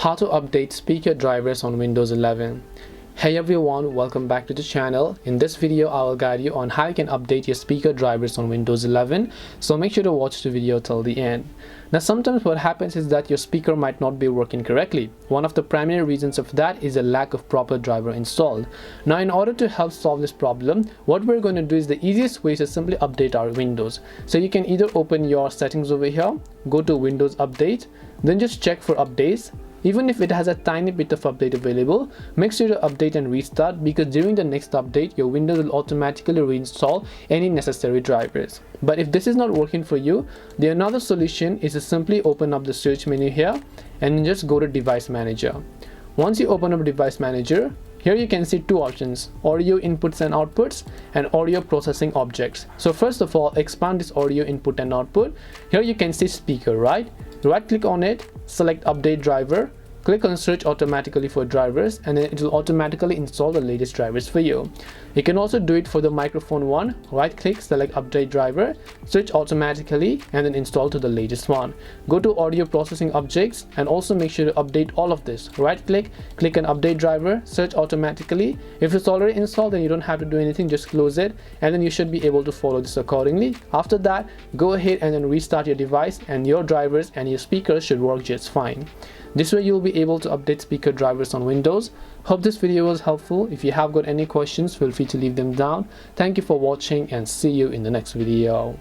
How to update speaker drivers on Windows 11. Hey everyone, welcome back to the channel. In this video I will guide you on how you can update your speaker drivers on Windows 11, so make sure to watch the video till the end. Now sometimes what happens is that your speaker might not be working correctly. One of the primary reasons of that is a lack of proper driver installed. Now in order to help solve this problem, what we're going to do is the easiest way is to simply update our Windows. So you can either open your settings over here, go to Windows Update, then just check for updates. Even if it has a tiny bit of update available, make sure to update and restart, because during the next update your Windows will automatically reinstall any necessary drivers. But if this is not working for you, the another solution is to simply open up the search menu here and just go to Device Manager. Once you open up Device Manager, here you can see two options: audio inputs and outputs and audio processing objects. So first of all, expand this audio input and output. Here you can see speaker, right click on it, select update driver, click on search automatically for drivers, and then it will automatically install the latest drivers for you. You can also do it for the microphone one. Right click, select update driver, search automatically, and then install to the latest one. Go to audio processing objects and also make sure to update all of this. Right click, click on update driver, search automatically. If it's already installed, then you don't have to do anything, just close it, and then you should be able to follow this accordingly. After that, go ahead and then restart your device, and your drivers and your speakers should work just fine. This way you'll be able to update speaker drivers on Windows. Hope this video was helpful. If you have got any questions, feel free to leave them down. Thank you for watching and see you in the next video.